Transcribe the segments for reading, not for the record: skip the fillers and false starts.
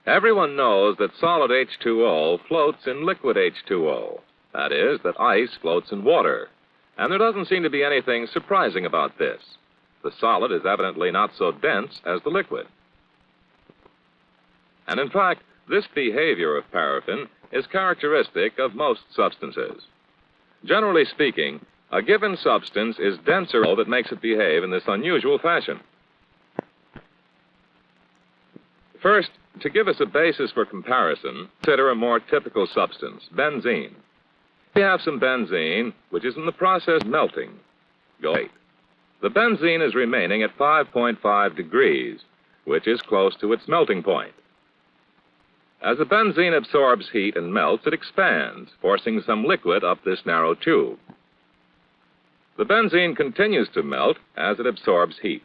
Everyone knows that solid H2O floats in liquid H2O. That is, that ice floats in water. And there doesn't seem to be anything surprising about this. The solid is evidently not so dense as the liquid. And in fact, this behavior of paraffin is characteristic of most substances. Generally speaking, a given substance is denser that makes it behave in this unusual fashion. First, to give us a basis for comparison, consider a more typical substance, benzene. We have some benzene, which is in the process of melting. Go 8. The benzene is remaining at 5.5 degrees, which is close to its melting point. As the benzene absorbs heat and melts, it expands, forcing some liquid up this narrow tube. The benzene continues to melt as it absorbs heat.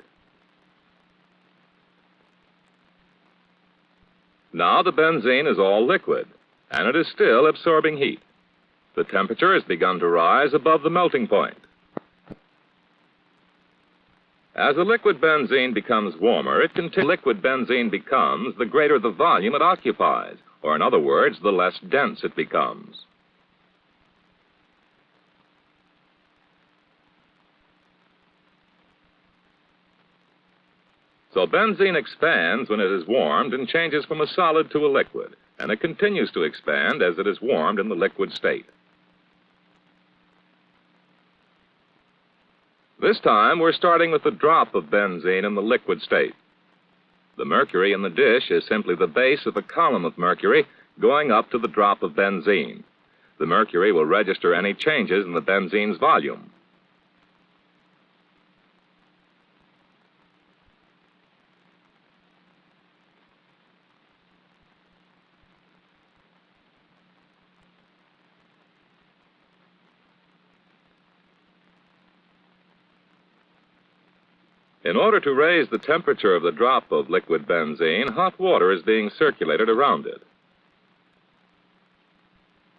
Now the benzene is all liquid, and it is still absorbing heat. The temperature has begun to rise above the melting point. As the liquid benzene becomes warmer, liquid benzene becomes, the greater the volume it occupies, or in other words, the less dense it becomes. So benzene expands when it is warmed and changes from a solid to a liquid, and it continues to expand as it is warmed in the liquid state. This time, we're starting with the drop of benzene in the liquid state. The mercury in the dish is simply the base of a column of mercury going up to the drop of benzene. The mercury will register any changes in the benzene's volume. In order to raise the temperature of the drop of liquid benzene, hot water is being circulated around it.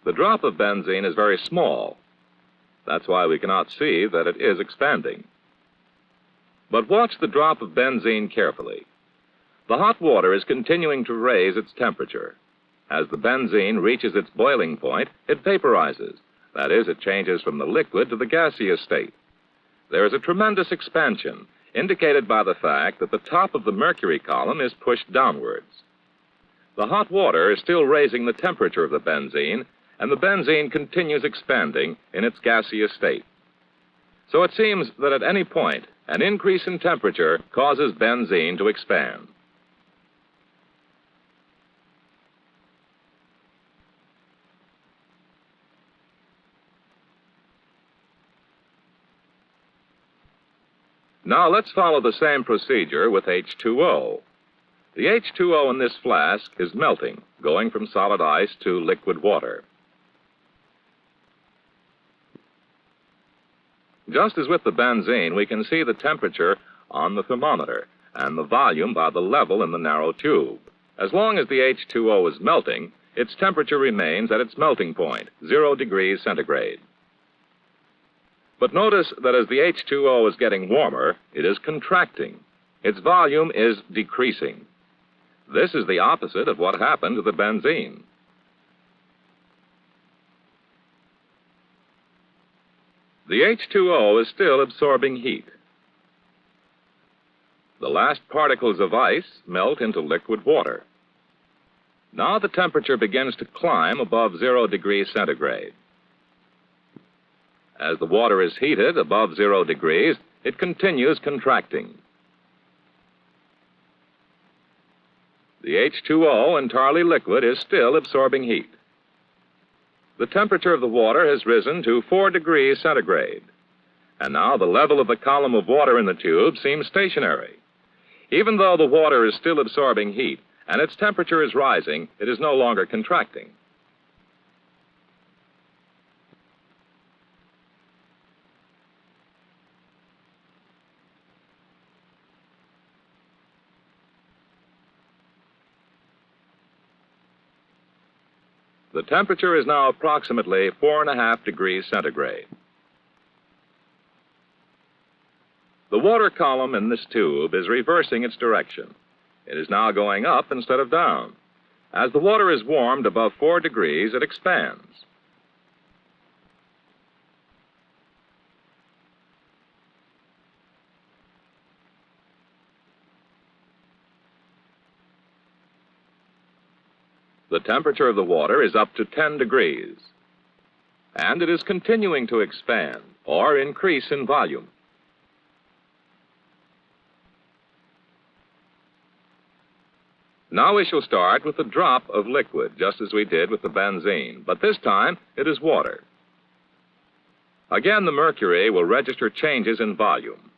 The drop of benzene is very small. That's why we cannot see that it is expanding. But watch the drop of benzene carefully. The hot water is continuing to raise its temperature. As the benzene reaches its boiling point, it vaporizes. That is, it changes from the liquid to the gaseous state. There is a tremendous expansion, indicated by the fact that the top of the mercury column is pushed downwards. The hot water is still raising the temperature of the benzene, and the benzene continues expanding in its gaseous state. So it seems that at any point, an increase in temperature causes benzene to expand. Now let's follow the same procedure with H2O. The H2O in this flask is melting, going from solid ice to liquid water. Just as with the benzene, we can see the temperature on the thermometer and the volume by the level in the narrow tube. As long as the H2O is melting, its temperature remains at its melting point, 0 degrees centigrade. But notice that as the H2O is getting warmer, it is contracting. Its volume is decreasing. This is the opposite of what happened to the benzene. The H2O is still absorbing heat. The last particles of ice melt into liquid water. Now the temperature begins to climb above 0 degrees centigrade. As the water is heated above 0 degrees, it continues contracting. The H2O, entirely liquid, is still absorbing heat. The temperature of the water has risen to 4 degrees centigrade. And now the level of the column of water in the tube seems stationary. Even though the water is still absorbing heat and its temperature is rising, it is no longer contracting. The temperature is now approximately 4.5 degrees centigrade. The water column in this tube is reversing its direction. It is now going up instead of down. As the water is warmed above 4 degrees, it expands. The temperature of the water is up to 10 degrees, and it is continuing to expand or increase in volume. Now we shall start with a drop of liquid, just as we did with the benzene, but this time it is water. Again, the mercury will register changes in volume.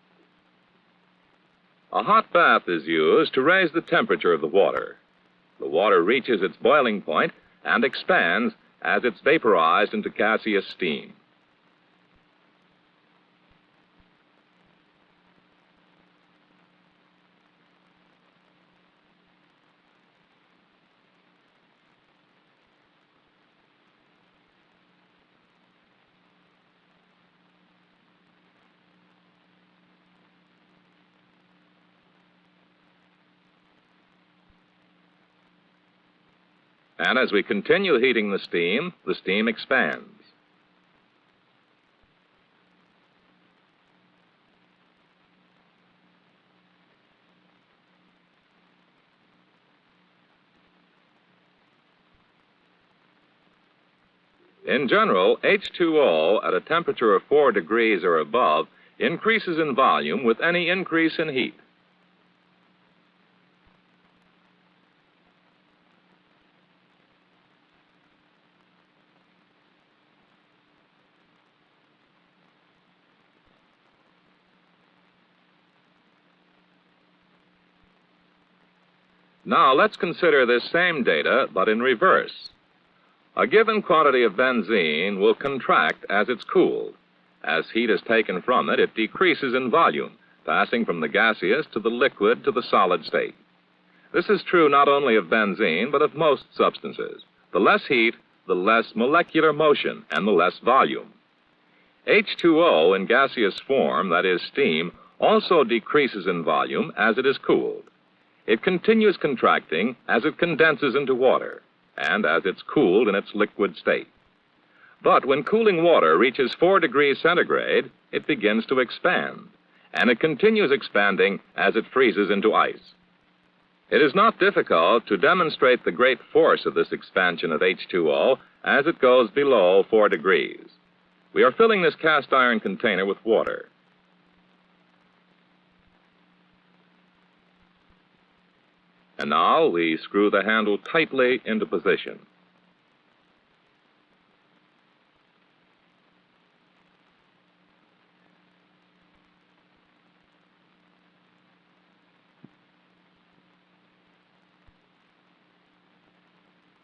A hot bath is used to raise the temperature of the water. The water reaches its boiling point and expands as it's vaporized into gaseous steam. And as we continue heating the steam expands. In general, H2O at a temperature of 4 degrees or above increases in volume with any increase in heat. Now let's consider this same data, but in reverse. A given quantity of benzene will contract as it's cooled. As heat is taken from it, it decreases in volume, passing from the gaseous to the liquid to the solid state. This is true not only of benzene, but of most substances. The less heat, the less molecular motion, and the less volume. H2O in gaseous form, that is steam, also decreases in volume as it is cooled. It continues contracting as it condenses into water and as it's cooled in its liquid state. But when cooling water reaches 4 degrees centigrade, it begins to expand, and it continues expanding as it freezes into ice. It is not difficult to demonstrate the great force of this expansion of H2O as it goes below 4 degrees. We are filling this cast iron container with water. And now we screw the handle tightly into position.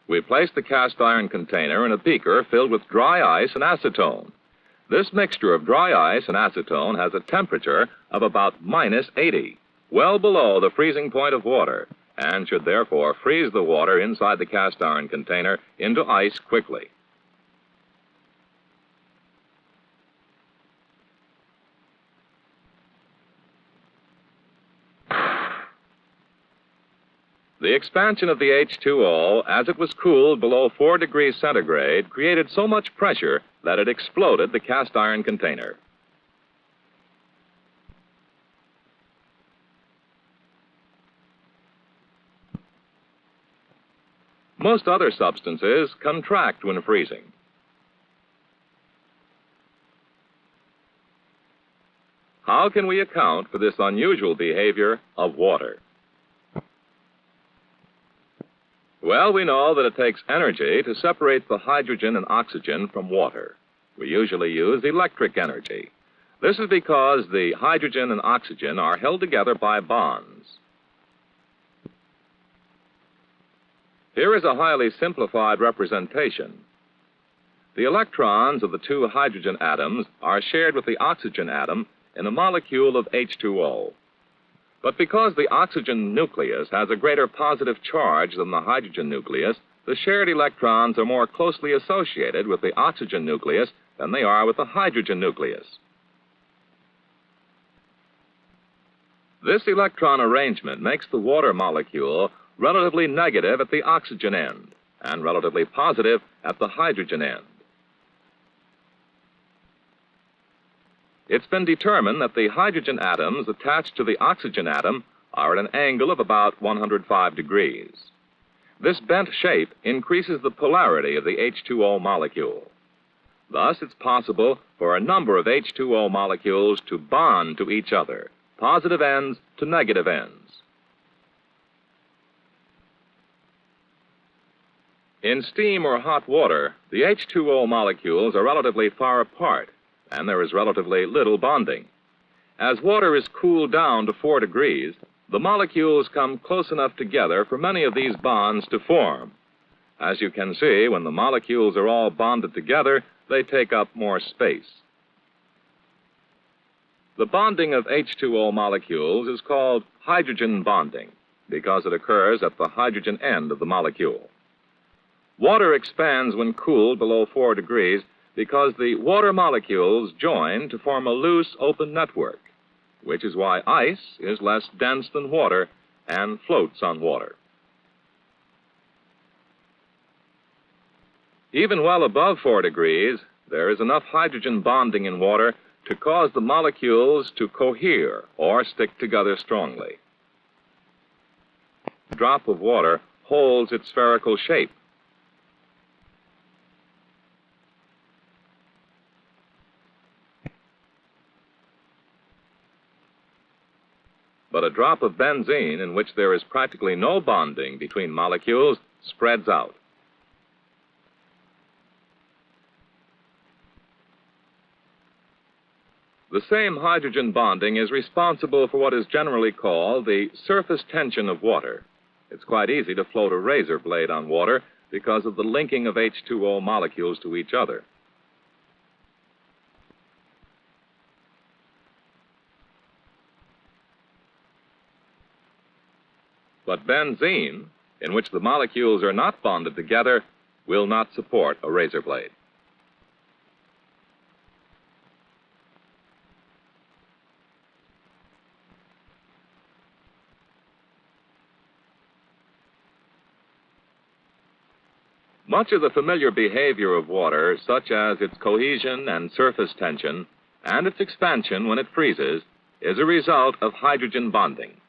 We place the cast iron container in a beaker filled with dry ice and acetone. This mixture of dry ice and acetone has a temperature of about -80, well below the freezing point of water, and should therefore freeze the water inside the cast iron container into ice quickly. The expansion of the H2O, as it was cooled below 4 degrees centigrade, created so much pressure that it exploded the cast iron container. Most other substances contract when freezing. How can we account for this unusual behavior of water? Well, we know that it takes energy to separate the hydrogen and oxygen from water. We usually use electric energy. This is because the hydrogen and oxygen are held together by bonds. Here is a highly simplified representation. The electrons of the 2 hydrogen atoms are shared with the oxygen atom in a molecule of H2O. But because the oxygen nucleus has a greater positive charge than the hydrogen nucleus, the shared electrons are more closely associated with the oxygen nucleus than they are with the hydrogen nucleus. This electron arrangement makes the water molecule relatively negative at the oxygen end and relatively positive at the hydrogen end. It's been determined that the hydrogen atoms attached to the oxygen atom are at an angle of about 105 degrees. This bent shape increases the polarity of the H2O molecule. Thus, it's possible for a number of H2O molecules to bond to each other, positive ends to negative ends. In steam or hot water, the H2O molecules are relatively far apart, and there is relatively little bonding. As water is cooled down to 4 degrees, the molecules come close enough together for many of these bonds to form. As you can see, when the molecules are all bonded together, they take up more space. The bonding of H2O molecules is called hydrogen bonding because it occurs at the hydrogen end of the molecule. Water expands when cooled below 4 degrees because the water molecules join to form a loose, open network, which is why ice is less dense than water and floats on water. Even well above 4 degrees, there is enough hydrogen bonding in water to cause the molecules to cohere or stick together strongly. A drop of water holds its spherical shape. But a drop of benzene in which there is practically no bonding between molecules spreads out. The same hydrogen bonding is responsible for what is generally called the surface tension of water. It's quite easy to float a razor blade on water because of the linking of H2O molecules to each other. But benzene, in which the molecules are not bonded together, will not support a razor blade. Much of the familiar behavior of water, such as its cohesion and surface tension, and its expansion when it freezes, is a result of hydrogen bonding.